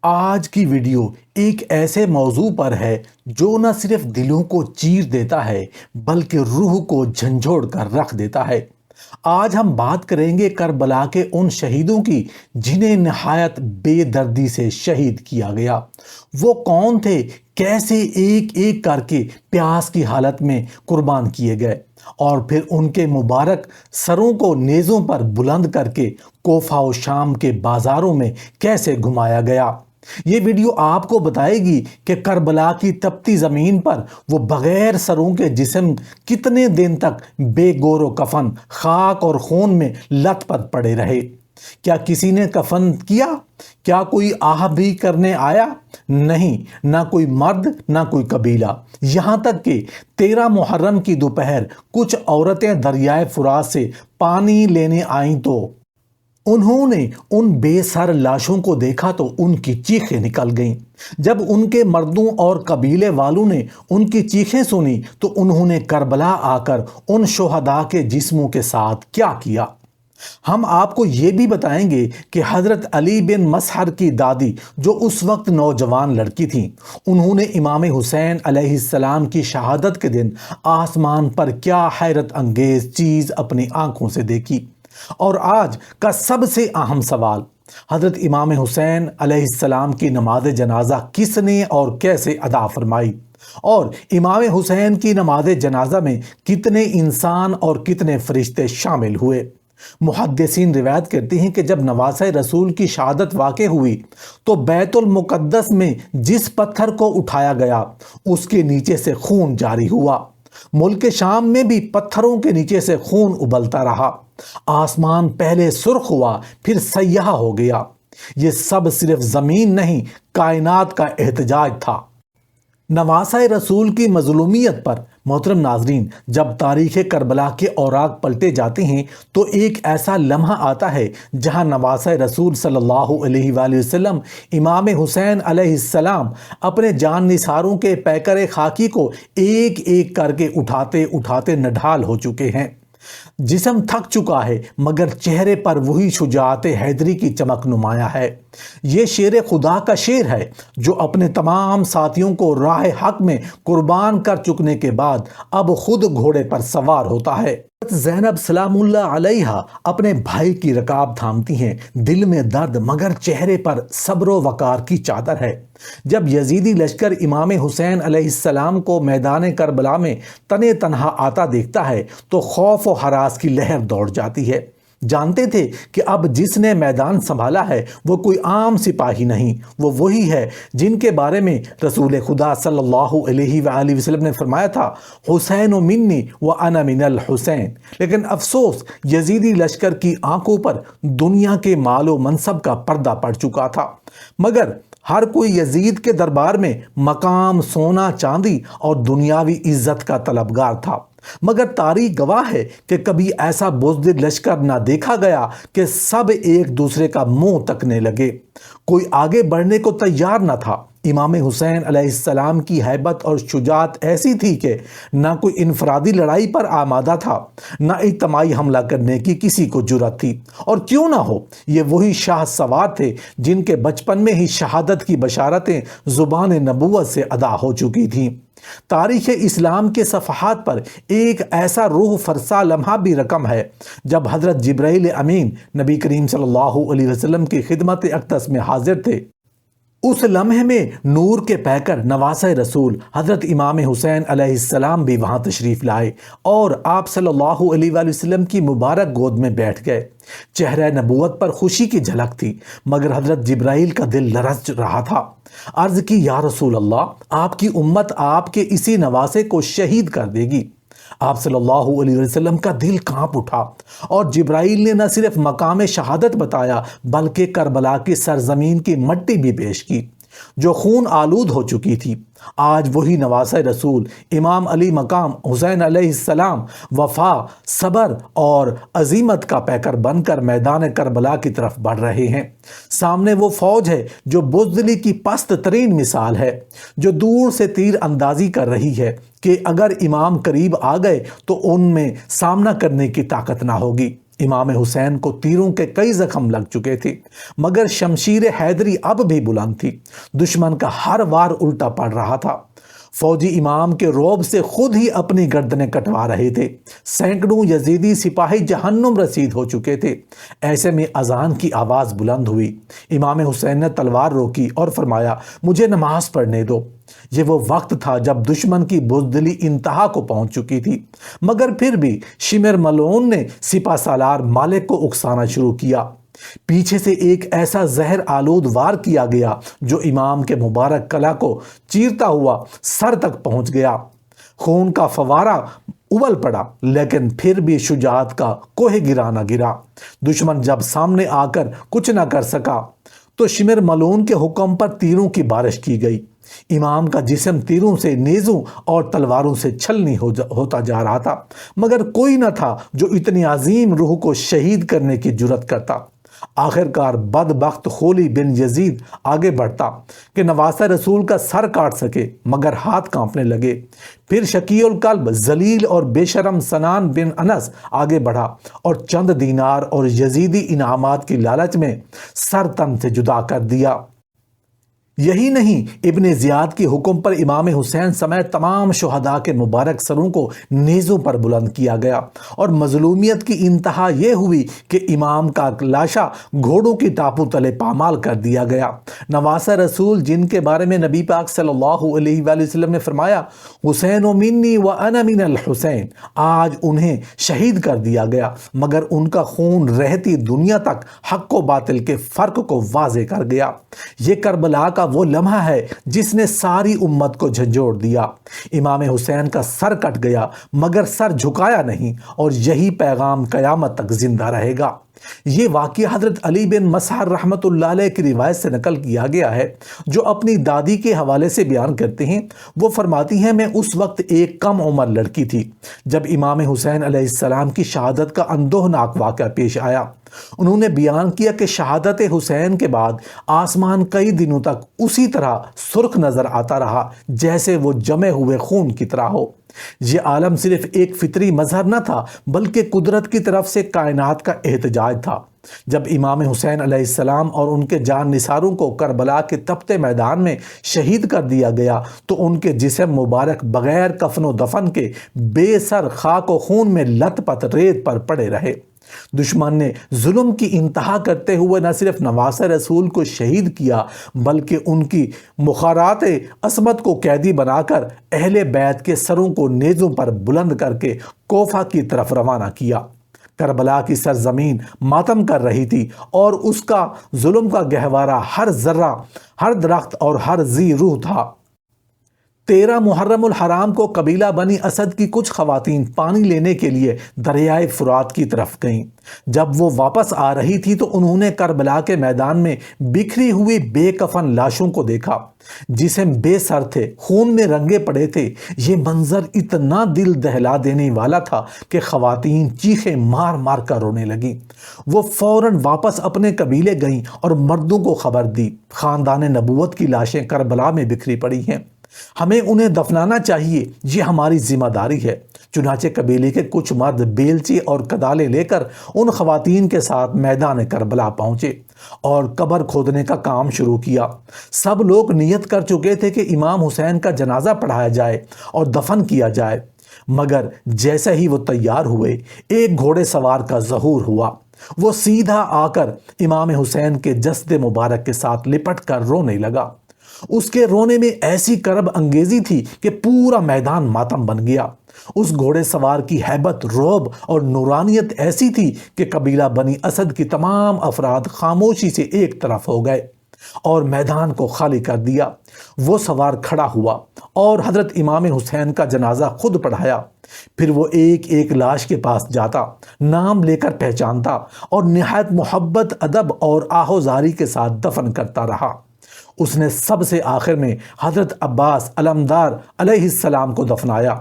آج کی ویڈیو ایک ایسے موضوع پر ہے جو نہ صرف دلوں کو چیر دیتا ہے بلکہ روح کو جھنجھوڑ کر رکھ دیتا ہے۔ آج ہم بات کریں گے کربلا کے ان شہیدوں کی جنہیں نہایت بے دردی سے شہید کیا گیا۔ وہ کون تھے؟ کیسے ایک ایک کر کے پیاس کی حالت میں قربان کیے گئے اور پھر ان کے مبارک سروں کو نیزوں پر بلند کر کے کوفہ و شام کے بازاروں میں کیسے گھمایا گیا۔ یہ ویڈیو آپ کو بتائے گی کہ کربلا کی تپتی زمین پر وہ بغیر سروں کے جسم کتنے دن تک بے گور و کفن خاک اور خون میں لت پت پڑے رہے۔ کیا کسی نے کفن کیا؟ کیا کوئی آہ بھی کرنے آیا؟ نہیں، نہ کوئی مرد نہ کوئی قبیلہ۔ یہاں تک کہ 13 محرم کی دوپہر کچھ عورتیں دریائے فرات سے پانی لینے آئیں تو انہوں نے ان بے سر لاشوں کو دیکھا تو ان کی چیخیں نکل گئیں۔ جب ان کے مردوں اور قبیلے والوں نے ان کی چیخیں سنی تو انہوں نے کربلا آ کر ان شہداء کے جسموں کے ساتھ کیا کیا۔ ہم آپ کو یہ بھی بتائیں گے کہ حضرت علی بن مسہر کی دادی جو اس وقت نوجوان لڑکی تھیں، انہوں نے امام حسین علیہ السلام کی شہادت کے دن آسمان پر کیا حیرت انگیز چیز اپنی آنکھوں سے دیکھی۔ اور آج کا سب سے اہم سوال، حضرت امام حسین علیہ السلام کی نماز جنازہ کس نے اور کیسے ادا فرمائی؟ اور امام حسین کی نماز جنازہ میں کتنے انسان اور کتنے فرشتے شامل ہوئے؟ محدثین روایت کرتے ہیں کہ جب نواسہ رسول کی شہادت واقع ہوئی تو بیت المقدس میں جس پتھر کو اٹھایا گیا اس کے نیچے سے خون جاری ہوا۔ ملک شام میں بھی پتھروں کے نیچے سے خون ابلتا رہا۔ آسمان پہلے سرخ ہوا پھر سیاہ ہو گیا۔ یہ سب صرف زمین نہیں، کائنات کا احتجاج تھا نواسہ رسول کی مظلومیت پر۔ محترم ناظرین، جب تاریخ کربلا کے اوراق پلٹے جاتے ہیں تو ایک ایسا لمحہ آتا ہے جہاں نواسہ رسول صلی اللہ علیہ وآلہ وسلم امام حسین علیہ السلام اپنے جان نثاروں کے پیکر خاکی کو ایک ایک کر کے اٹھاتے اٹھاتے نڈھال ہو چکے ہیں۔ جسم تھک چکا ہے مگر چہرے پر وہی شجاعت حیدری کی چمک نمایاں ہے۔ یہ شیر خدا کا شیر ہے جو اپنے تمام ساتھیوں کو راہ حق میں قربان کر چکنے کے بعد اب خود گھوڑے پر سوار ہوتا ہے۔ زینب سلام اللہ علیہا اپنے بھائی کی رکاب تھامتی ہیں، دل میں درد مگر چہرے پر صبر و وقار کی چادر ہے۔ جب یزیدی لشکر امام حسین علیہ السلام کو میدان کربلا میں تنے تنہا آتا دیکھتا ہے تو خوف و ہراس کی لہر دوڑ جاتی ہے۔ جانتے تھے کہ اب جس نے میدان سنبھالا ہے وہ کوئی عام سپاہی نہیں، وہ وہی ہے جن کے بارے میں رسول خدا صلی اللہ علیہ وآلہ وسلم نے فرمایا تھا، حسین منی وانا من الحسین۔ لیکن افسوس، یزیدی لشکر کی آنکھوں پر دنیا کے مال و منصب کا پردہ پڑ چکا تھا، مگر ہر کوئی یزید کے دربار میں مقام، سونا چاندی اور دنیاوی عزت کا طلبگار تھا۔ مگر تاریخ گواہ ہے کہ کبھی ایسا بزدل لشکر نہ دیکھا گیا کہ سب ایک دوسرے کا منہ تکنے لگے۔ کوئی آگے بڑھنے کو تیار نہ تھا۔ امام حسین علیہ السلام کی ہیبت اور شجاعت ایسی تھی کہ نہ کوئی انفرادی لڑائی پر آمادہ تھا، نہ اجتماعی حملہ کرنے کی کسی کو جرأت تھی۔ اور کیوں نہ ہو، یہ وہی شاہ سوار تھے جن کے بچپن میں ہی شہادت کی بشارتیں زبان نبوت سے ادا ہو چکی تھیں۔ تاریخ اسلام کے صفحات پر ایک ایسا روح فرسا لمحہ بھی رقم ہے جب حضرت جبرائیل امین نبی کریم صلی اللہ علیہ وسلم کی خدمت اقدس میں حاضر تھے۔ اس لمحے میں نور کے پیکر نواسہ رسول حضرت امام حسین علیہ السلام بھی وہاں تشریف لائے اور آپ صلی اللہ علیہ وآلہ وسلم کی مبارک گود میں بیٹھ گئے۔ چہرہ نبوت پر خوشی کی جھلک تھی مگر حضرت جبرائیل کا دل لرز رہا تھا۔ عرض کی، یا رسول اللہ، آپ کی امت آپ کے اسی نواسے کو شہید کر دے گی۔ آپ صلی اللہ علیہ وسلم کا دل کانپ اٹھا اور جبرائیل نے نہ صرف مقام شہادت بتایا بلکہ کربلا کی سرزمین کی مٹی بھی پیش کی جو خون آلود ہو چکی تھی۔ آج وہی نواسہ رسول امام علی مقام حسین علیہ السلام وفا، صبر اور عزیمت کا پیکر بن کر میدان کربلا کی طرف بڑھ رہے ہیں۔ سامنے وہ فوج ہے جو بزدلی کی پست ترین مثال ہے، جو دور سے تیر اندازی کر رہی ہے کہ اگر امام قریب آ گئے تو ان میں سامنا کرنے کی طاقت نہ ہوگی۔ امام حسین کو تیروں کے کئی زخم لگ چکے تھے، مگر شمشیر حیدری اب بھی بلند تھی۔ دشمن کا ہر وار الٹا پڑ رہا تھا۔ فوجی امام کے رعب سے خود ہی اپنی گردنیں کٹوا رہے تھے۔ سینکڑوں یزیدی سپاہی جہنم رسید ہو چکے تھے۔ ایسے میں اذان کی آواز بلند ہوئی۔ امام حسین نے تلوار روکی اور فرمایا، مجھے نماز پڑھنے دو۔ یہ وہ وقت تھا جب دشمن کی بزدلی انتہا کو پہنچ چکی تھی، مگر پھر بھی شمر ملعون نے سپہ سالار مالک کو اکسانا شروع کیا۔ پیچھے سے ایک ایسا زہر آلود وار کیا گیا جو امام کے مبارک کلہ کو چیرتا ہوا سر تک پہنچ گیا۔ خون کا فوارہ ابل پڑا، لیکن پھر بھی شجاعت کا کوہ گرا نہ گرا۔ دشمن جب سامنے آ کر کچھ نہ کر سکا تو شمر ملعون کے حکم پر تیروں کی بارش کی گئی۔ امام کا جسم تیروں سے، نیزوں اور تلواروں سے چھلنی ہوتا جا رہا تھا، مگر کوئی نہ تھا جو اتنی عظیم روح کو شہید کرنے کی جرت کرتا۔ آخرکار بدبخت خولی بن یزید آگے بڑھتا کہ نواسہ رسول کا سر کاٹ سکے، مگر ہاتھ کانپنے لگے۔ پھر شقی القلب ذلیل اور بے شرم سنان بن انس آگے بڑھا اور چند دینار اور یزیدی انعامات کی لالچ میں سر تن سے جدا کر دیا۔ یہی نہیں، ابن زیاد کے حکم پر امام حسین سمیت تمام شہداء کے مبارک سروں کو نیزوں پر بلند کیا گیا، اور مظلومیت کی انتہا یہ ہوئی کہ امام کا لاشا گھوڑوں کی ٹاپو تلے پامال کر دیا گیا۔ نواسہ رسول، جن کے بارے میں نبی پاک صلی اللہ علیہ وآلہ وسلم نے فرمایا، حسین منی و انا من الحسین، آج انہیں شہید کر دیا گیا، مگر ان کا خون رہتی دنیا تک حق و باطل کے فرق کو واضح کر گیا۔ یہ کربلا کا وہ لمحہ ہے جس نے ساری امت کو جھنجھوڑ دیا۔ امام حسین کا سر کٹ گیا، مگر سر جھکایا نہیں، اور یہی پیغام قیامت تک زندہ رہے گا۔ یہ واقعہ حضرت علی بن مسہر رحمۃ اللہ علیہ کی روایت سے نقل کیا گیا ہے، جو اپنی دادی کے حوالے سے بیان کرتے ہیں۔ وہ فرماتی ہیں، میں اس وقت ایک کم عمر لڑکی تھی جب امام حسین علیہ السلام کی شہادت کا اندوہناک واقعہ پیش آیا۔ انہوں نے بیان کیا کہ شہادت حسین کے بعد آسمان کئی دنوں تک اسی طرح سرخ نظر آتا رہا جیسے وہ جمے ہوئے خون کی طرح ہو۔ یہ عالم صرف ایک فطری مظہر نہ تھا، بلکہ قدرت کی طرف سے کائنات کا احتجاج تھا۔ جب امام حسین علیہ السلام اور ان کے جان نثاروں کو کربلا کے تپتے میدان میں شہید کر دیا گیا تو ان کے جسم مبارک بغیر کفن و دفن کے بے سر خاک و خون میں لت پت ریت پر پڑے رہے۔ دشمن نے ظلم کی انتہا کرتے ہوئے نہ صرف نواسہ رسول کو شہید کیا، بلکہ ان کی مخارات عصمت کو قیدی بنا کر اہل بیت کے سروں کو نیزوں پر بلند کر کے کوفہ کی طرف روانہ کیا۔ کربلا کی سرزمین ماتم کر رہی تھی، اور اس کا ظلم کا گہوارہ ہر ذرہ، ہر درخت اور ہر ذی روح تھا۔ 13 محرم الحرام کو قبیلہ بنی اسد کی کچھ خواتین پانی لینے کے لیے دریائے فرات کی طرف گئیں۔ جب وہ واپس آ رہی تھی تو انہوں نے کربلا کے میدان میں بکھری ہوئی بے کفن لاشوں کو دیکھا، جسم بے سر تھے، خون میں رنگے پڑے تھے۔ یہ منظر اتنا دل دہلا دینے والا تھا کہ خواتین چیخیں مار مار کر رونے لگیں۔ وہ فوراً واپس اپنے قبیلے گئیں اور مردوں کو خبر دی، خاندان نبوت کی لاشیں کربلا میں بکھری پڑی ہیں، ہمیں انہیں دفنانا چاہیے، یہ ہماری ذمہ داری ہے۔ چنانچہ قبیلے کے کچھ مرد بیلچے اور کدالیں لے کر ان خواتین کے ساتھ میدان کربلا پہنچے اور قبر کھودنے کا کام شروع کیا۔ سب لوگ نیت کر چکے تھے کہ امام حسین کا جنازہ پڑھایا جائے اور دفن کیا جائے، مگر جیسے ہی وہ تیار ہوئے، ایک گھوڑے سوار کا ظہور ہوا۔ وہ سیدھا آ کر امام حسین کے جسد مبارک کے ساتھ لپٹ کر رونے لگا۔ اس کے رونے میں ایسی کرب انگیزی تھی کہ پورا میدان ماتم بن گیا۔ اس گھوڑے سوار کی ہیبت، رعب اور نورانیت ایسی تھی کہ قبیلہ بنی اسد کی تمام افراد خاموشی سے ایک طرف ہو گئے اور میدان کو خالی کر دیا۔ وہ سوار کھڑا ہوا اور حضرت امام حسین کا جنازہ خود پڑھایا۔ پھر وہ ایک ایک لاش کے پاس جاتا، نام لے کر پہچانتا اور نہایت محبت، ادب اور آہوزاری کے ساتھ دفن کرتا رہا۔ اس نے سب سے آخر میں حضرت عباس علمدار علیہ السلام کو دفنایا،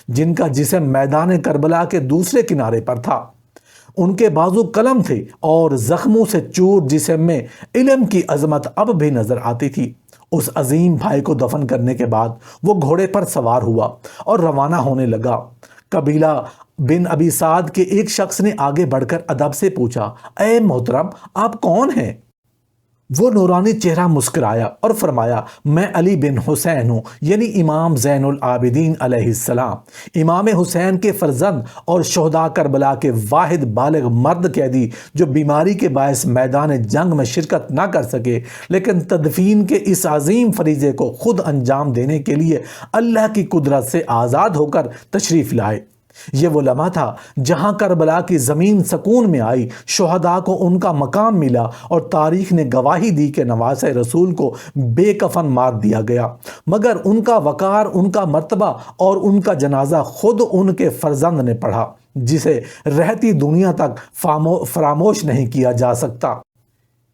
جن کا جسم میدان کربلا کے دوسرے کنارے پر تھا۔ ان کے بازو قلم تھے اور زخموں سے چور جسم میں علم کی عظمت اب بھی نظر آتی تھی۔ اس عظیم بھائی کو دفن کرنے کے بعد وہ گھوڑے پر سوار ہوا اور روانہ ہونے لگا۔ قبیلہ بن ابی سعد کے ایک شخص نے آگے بڑھ کر ادب سے پوچھا، اے محترم، آپ کون ہیں؟ وہ نورانی چہرہ مسکرایا اور فرمایا، میں علی بن حسین ہوں، یعنی امام زین العابدین علیہ السلام، امام حسین کے فرزند اور شہداء کربلا کے واحد بالغ مرد قیدی جو بیماری کے باعث میدان جنگ میں شرکت نہ کر سکے، لیکن تدفین کے اس عظیم فریضے کو خود انجام دینے کے لیے اللہ کی قدرت سے آزاد ہو کر تشریف لائے۔ یہ وہ لمحہ تھا جہاں کربلا کی زمین سکون میں آئی، شہداء کو ان کا مقام ملا اور تاریخ نے گواہی دی کہ نواسۂ رسول کو بے کفن مار دیا گیا، مگر ان کا وقار، ان کا مرتبہ اور ان کا جنازہ خود ان کے فرزند نے پڑھا، جسے رہتی دنیا تک فراموش نہیں کیا جا سکتا۔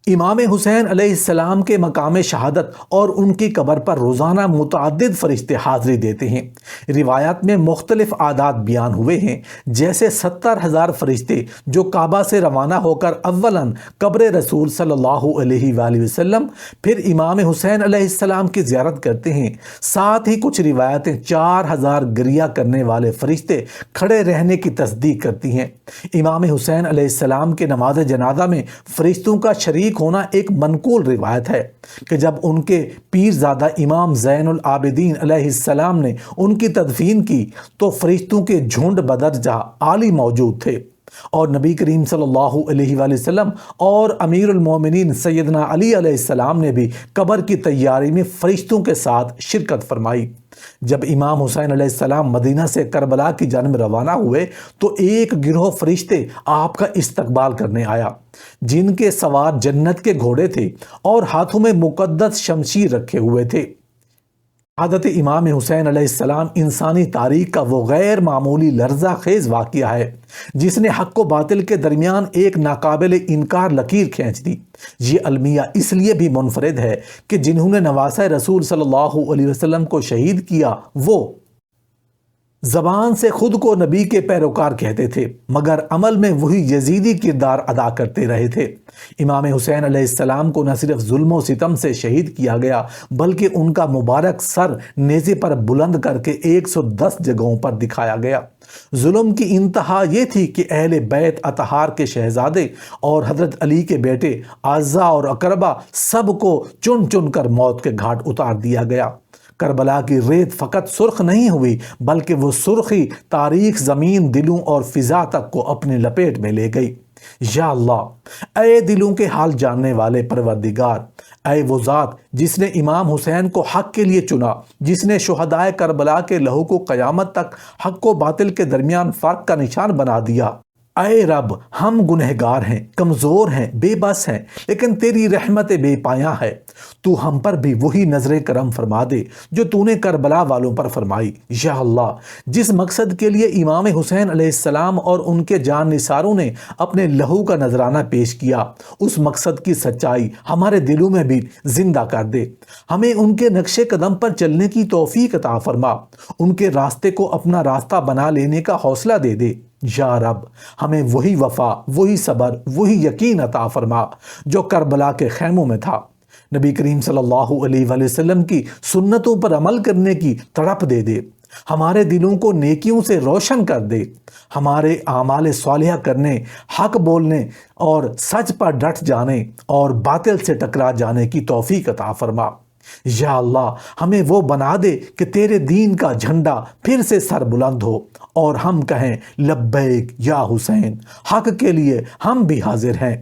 امام حسین علیہ السلام کے مقام شہادت اور ان کی قبر پر روزانہ متعدد فرشتے حاضری دیتے ہیں۔ روایات میں مختلف اعداد بیان ہوئے ہیں، جیسے 70,000 فرشتے جو کعبہ سے روانہ ہو کر اولاً قبر رسول صلی اللہ علیہ وآلہ وسلم، پھر امام حسین علیہ السلام کی زیارت کرتے ہیں۔ ساتھ ہی کچھ روایتیں 4,000 گریہ کرنے والے فرشتے کھڑے رہنے کی تصدیق کرتی ہیں۔ امام حسین علیہ السلام کے نماز جنازہ میں فرشتوں کا شریک ہونا ایک منقول روایت ہے کہ جب ان کے پیرزادہ امام زین العابدین علیہ السلام نے ان کی تدفین کی تو فرشتوں کے جھنڈ بدرجہ عالی موجود تھے، اور نبی کریم صلی اللہ علیہ وآلہ وسلم اور امیر المومنین سیدنا علی علیہ السلام نے بھی قبر کی تیاری میں فرشتوں کے ساتھ شرکت فرمائی۔ جب امام حسین علیہ السلام مدینہ سے کربلا کی جانب روانہ ہوئے تو ایک گروہ فرشتے آپ کا استقبال کرنے آیا، جن کے سوار جنت کے گھوڑے تھے اور ہاتھوں میں مقدس شمشیر رکھے ہوئے تھے۔ شہادت امام حسین علیہ السلام انسانی تاریخ کا وہ غیر معمولی لرزہ خیز واقعہ ہے جس نے حق و باطل کے درمیان ایک ناقابل انکار لکیر کھینچ دی۔ یہ المیہ اس لیے بھی منفرد ہے کہ جنہوں نے نواسۂ رسول صلی اللہ علیہ وسلم کو شہید کیا وہ زبان سے خود کو نبی کے پیروکار کہتے تھے، مگر عمل میں وہی یزیدی کردار ادا کرتے رہے تھے۔ امام حسین علیہ السلام کو نہ صرف ظلم و ستم سے شہید کیا گیا بلکہ ان کا مبارک سر نیزے پر بلند کر کے 110 جگہوں پر دکھایا گیا۔ ظلم کی انتہا یہ تھی کہ اہل بیت اطہار کے شہزادے اور حضرت علی کے بیٹے اعزاء اور اقربا سب کو چن چن کر موت کے گھاٹ اتار دیا گیا۔ کربلا کی ریت فقط سرخ نہیں ہوئی بلکہ وہ سرخی تاریخ، زمین، دلوں اور فضا تک کو اپنے لپیٹ میں لے گئی۔ یا اللہ، اے دلوں کے حال جاننے والے پروردگار، اے وہ ذات جس نے امام حسین کو حق کے لیے چنا، جس نے شہدائے کربلا کے لہو کو قیامت تک حق و باطل کے درمیان فرق کا نشان بنا دیا۔ اے رب، ہم گنہگار ہیں، کمزور ہیں، بے بس ہیں، لیکن تیری رحمت بے پایاں ہے۔ تو ہم پر بھی وہی نظر کرم فرما دے جو تو نے کربلا والوں پر فرمائی۔ یا اللہ، جس مقصد کے لیے امام حسین علیہ السلام اور ان کے جان نثاروں نے اپنے لہو کا نذرانہ پیش کیا، اس مقصد کی سچائی ہمارے دلوں میں بھی زندہ کر دے۔ ہمیں ان کے نقش قدم پر چلنے کی توفیق عطا فرما، ان کے راستے کو اپنا راستہ بنا لینے کا حوصلہ دے دے۔ یا رب، ہمیں وہی وفا، وہی صبر، وہی یقین عطا فرما جو کربلا کے خیموں میں تھا۔ نبی کریم صلی اللہ علیہ وآلہ وسلم کی سنتوں پر عمل کرنے کی تڑپ دے دے، ہمارے دلوں کو نیکیوں سے روشن کر دے، ہمارے اعمال صالحہ کرنے، حق بولنے اور سچ پر ڈٹ جانے اور باطل سے ٹکرا جانے کی توفیق عطا فرما۔ یا اللہ، ہمیں وہ بنا دے کہ تیرے دین کا جھنڈا پھر سے سر بلند ہو اور ہم کہیں لبیک یا حسین، حق کے لیے ہم بھی حاضر ہیں۔